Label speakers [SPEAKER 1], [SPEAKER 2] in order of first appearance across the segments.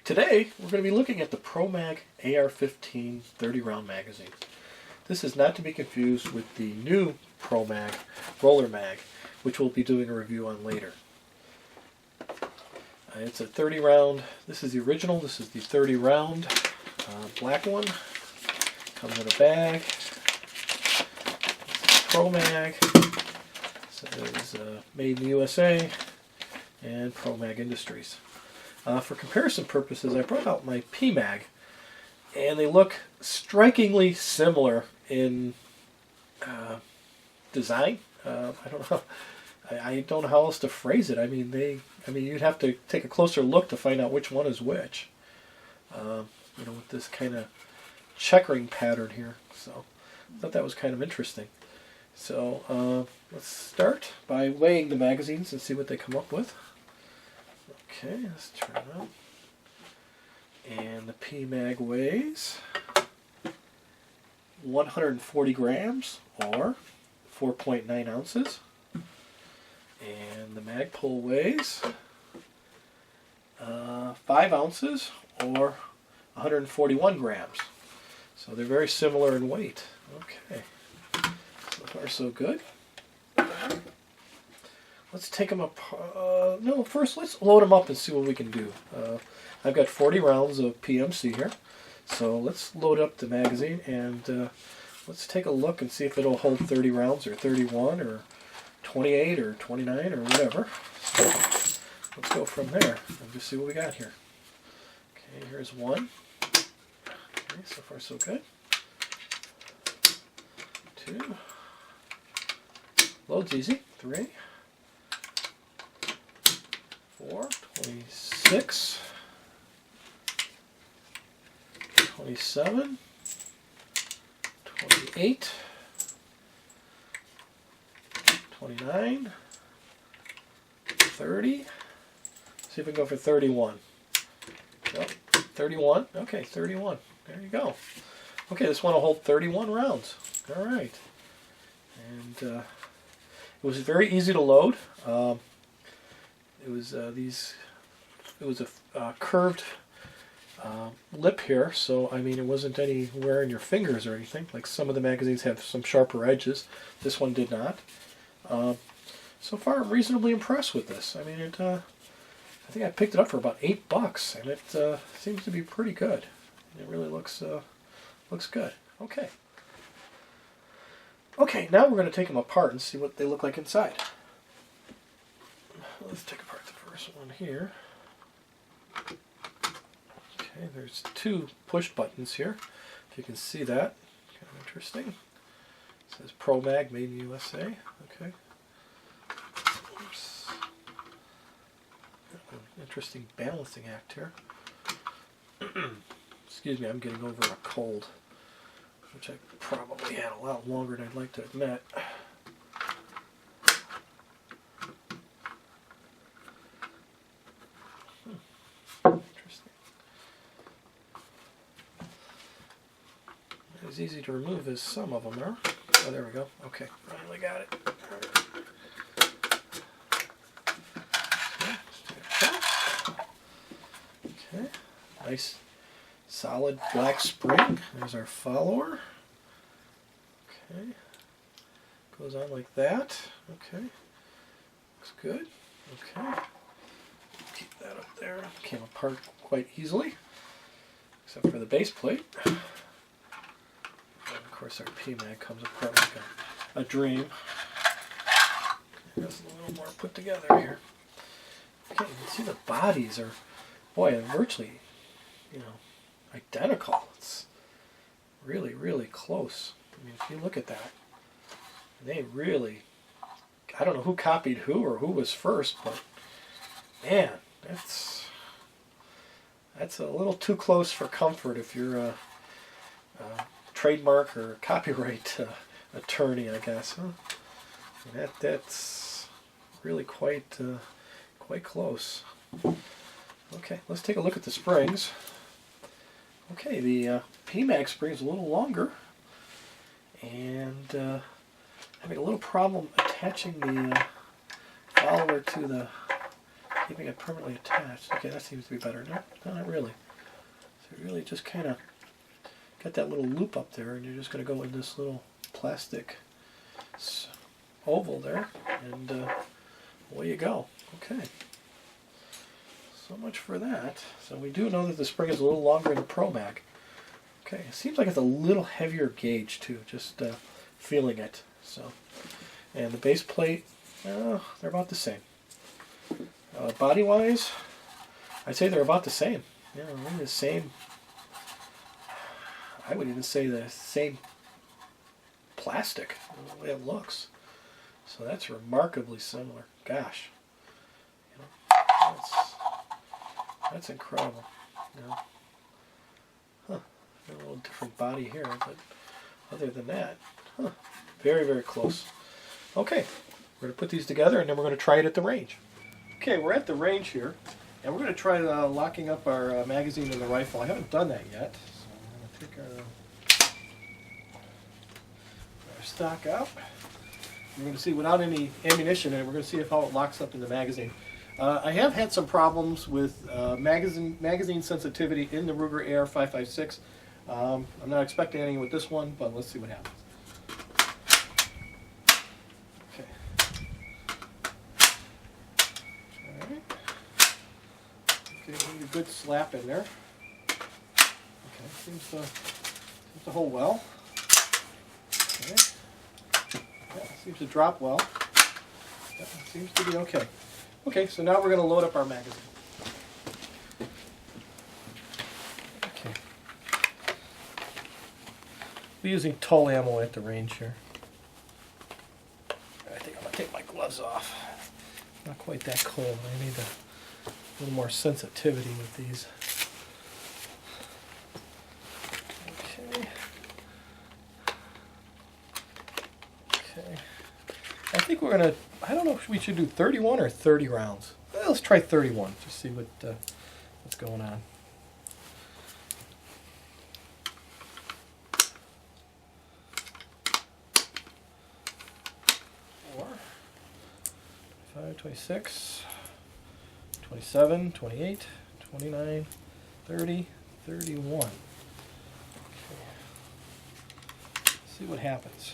[SPEAKER 1] Today, we're going to be looking at the Promag AR-15 30-round magazine. This is not to be confused with the new Promag roller mag, which we'll be doing a review on later. It's a 30-round. This is the original. This is the 30-round black one. Comes in a bag. Promag. So there's Made in the USA and Promag Industries. For comparison purposes, I brought out my Pmag, and they look strikingly similar in design. I don't know. I don't know how else to phrase it. I mean, you'd have to take a closer look to find out which one is which. With this kind of checkering pattern here. So I thought that was kind of interesting. So let's start by weighing the magazines and see what they come up with. Okay, let's turn it on. And the Pmag weighs 140 grams or 4.9 ounces. And the Magpul weighs 5 ounces or 141 grams. So they're very similar in weight. Okay, so far so good. Let's take them apart. No, first let's load them up and see what we can do. I've got 40 rounds of PMC here. So let's load up the magazine and let's take a look and see if it'll hold 30 rounds or 31 or 28 or 29 or whatever. So let's go from there and just see what we got here. Okay, here's one. Okay, so far so good. 2. Loads easy. 3. 4, 26, 27, 28, 29, 30. See if we can go for 31. Yep, 31. Okay, 31. There you go. Okay, this one will hold 31 rounds. All right. And it was very easy to load. It was a curved lip here, so I mean it wasn't anywhere in your fingers or anything. Like some of the magazines have some sharper edges. This one did not. So far, I'm reasonably impressed with this. I mean, I think I picked it up for about $8, and it seems to be pretty good. It really looks good. Okay. Okay, now we're going to take them apart and see what they look like inside. Let's take apart the first one here. Okay, there's 2 push buttons here. If you can see that, kind of interesting. It says Promag Made in USA. Okay. Oops. Interesting balancing act here. Excuse me, I'm getting over a cold, which I probably had a lot longer than I'd like to admit. As easy to remove as some of them are. Oh, there we go. Okay, finally got it. Okay, nice solid black spring. There's our follower. Okay, goes on like that. Okay, looks good. Okay, keep that up there. Came apart quite easily, except for the base plate. Of course, our Pmag comes apart like a dream. There's a little more put together here. Okay, you can see the bodies are, boy, virtually, identical. It's really, really close. I mean, if you look at that, they really, I don't know who copied who or who was first, but man, that's a little too close for comfort if you're a trademark or copyright attorney, I guess. Huh? That's really quite close. Okay, let's take a look at the springs. Okay, the Pmag spring is a little longer, and having a little problem attaching the follower to the keeping it permanently attached. Okay, that seems to be better. No, not really. So you really just kind of got that little loop up there, and you're just going to go in this little plastic oval there, and away you go. Okay. So much for that. So we do know that the spring is a little longer in the Promag. Okay, it seems like it's a little heavier gauge too, just feeling it. So, and the base plate, they're about the same. Body-wise, I'd say they're about the same. Yeah, really the same. I would even say the same plastic, the way it looks. So that's remarkably similar. Gosh, you know, that's incredible. You know, a little different body here, but other than that, very, very close. Okay, we're going to put these together, and then we're going to try it at the range. Okay, we're at the range here, and we're going to try locking up our magazine in the rifle. I haven't done that yet, so I'm going to take our stock out. We're going to see without any ammunition in it, we're going to see how it locks up in the magazine. I have had some problems with magazine sensitivity in the Ruger AR-15 I'm not expecting anything with this one, but let's see what happens. Okay. Alright. Okay, we need a good slap in there. Okay, seems to hold well. Okay. Yeah, seems to drop well. Yeah, seems to be okay. Okay, so now we're going to load up our magazine. Okay. We're using Tull ammo at the range here. I think I'm going to take my gloves off. Not quite that cold. I need a little more sensitivity with these. Okay. Okay. I think we're going to, I don't know if we should do 31 or 30 rounds. Well, let's try 31, just see what's going on. Four, 25, 26, 27, 28, 29, 30, 31. Okay. Let's see what happens.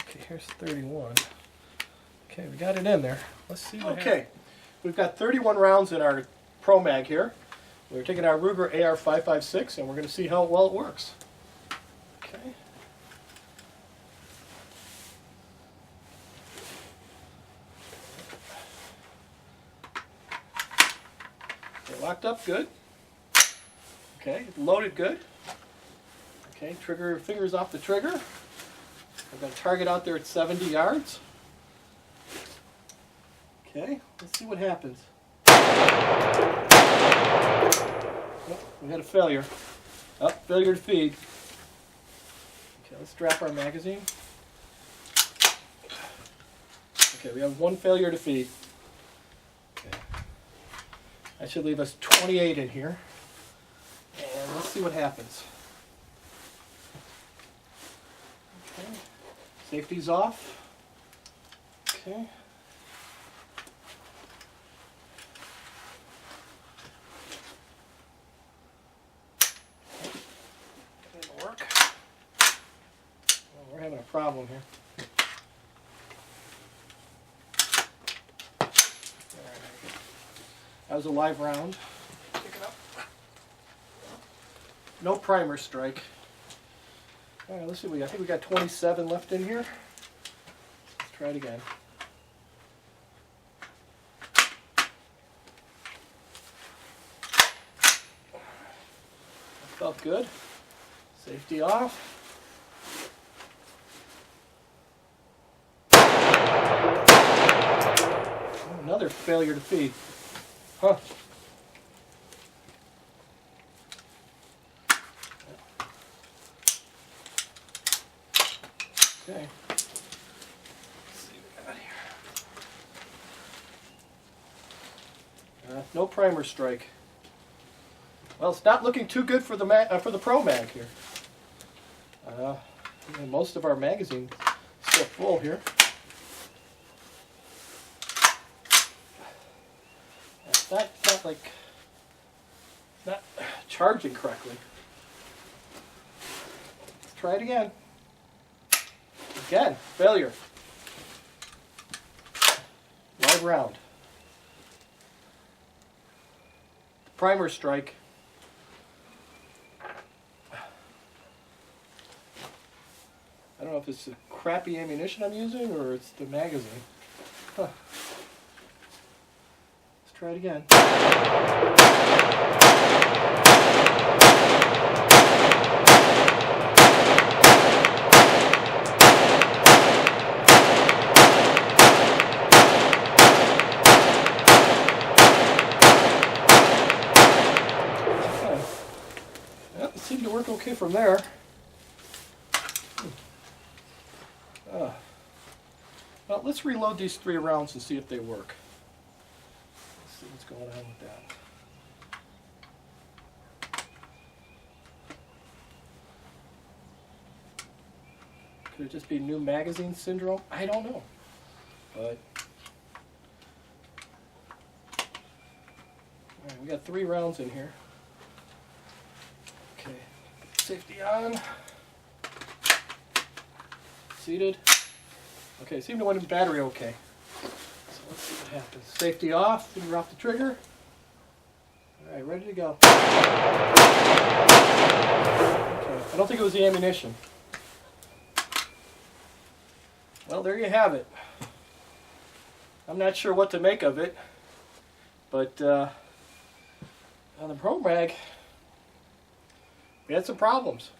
[SPEAKER 1] Okay, here's 31. Okay, we got it in there. Let's see what happens. Okay, we've got 31 rounds in our Promag here. We're taking our Ruger AR-15 and we're going to see how well it works. Okay. Okay, locked up good. Okay, loaded good. Okay, trigger, fingers off the trigger. I've got a target out there at 70 yards. Okay, let's see what happens. Oh, we had a failure. Oh, failure to feed. Okay, let's drop our magazine. Okay, we have one failure to feed. Okay. That should leave us 28 in here. And let's see what happens. Okay. Safety's off. Okay. Didn't work. Well, we're having a problem here. That was a live round. Pick it up. No primer strike. All right, let's see. I think we got 27 left in here. Let's try it again. That felt good. Safety off. failure to feed. Huh. Okay. Let's see what we got here. No primer strike. Well, it's not looking too good for the Promag here. Most of our magazine is still full here. It's not like not charging correctly. Let's try it again. Again, failure. Live round. Primer strike. I don't know if it's the crappy ammunition I'm using or it's the magazine. Huh. Let's try it again. Okay. Well, it seemed to work okay from there. Well, let's reload these 3 rounds and see if they work. Let's see what's going on with that. Could it just be new magazine syndrome? I don't know. But all right, we got 3 rounds in here. Okay, safety on. Seated. Okay, seem to went in battery okay. So let's see what happens. Safety off, finger off the trigger. Alright, ready to go. Okay, I don't think it was the ammunition. Well, there you have it. I'm not sure what to make of it, but on the Promag, we had some problems.